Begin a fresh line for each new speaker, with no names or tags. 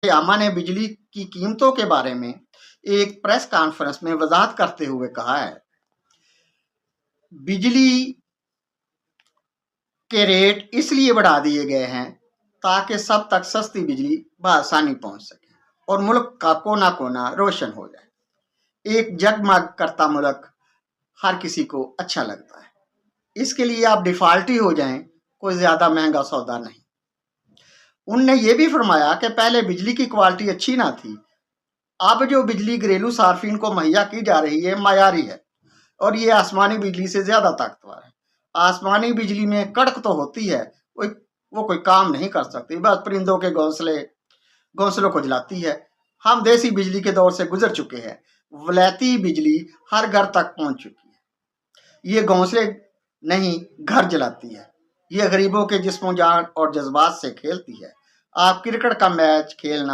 عامہ نے بجلی کی قیمتوں کے بارے میں ایک پریس کانفرنس میں وضاحت کرتے ہوئے کہا ہے، بجلی کے ریٹ اس لیے بڑھا دیے گئے ہیں تاکہ سب تک سستی بجلی بآسانی پہنچ سکے اور ملک کا کونا کونا روشن ہو جائے۔ ایک جگمگ کرتا ملک ہر کسی کو اچھا لگتا ہے، اس کے لیے آپ ڈیفالٹ ہی ہو جائیں، کوئی زیادہ مہنگا سودا نہیں۔ انہوں نے یہ بھی فرمایا کہ پہلے بجلی کی کوالٹی اچھی نہ تھی، اب جو بجلی گھریلو صارفین کو مہیا کی جا رہی ہے معیاری ہے اور یہ آسمانی بجلی سے زیادہ طاقتور ہے۔ آسمانی بجلی میں کڑک تو ہوتی ہے، وہ کوئی کام نہیں کر سکتی، بس پرندوں کے گھونسلوں کو جلاتی ہے۔ ہم دیسی بجلی کے دور سے گزر چکے ہیں، ولیتی بجلی ہر گھر تک پہنچ چکی ہے، یہ گھونسلے نہیں گھر جلاتی ہے، یہ غریبوں کے جسم و جان اور جذبات سے کھیلتی ہے۔ آپ کرکٹ کا میچ کھیلنا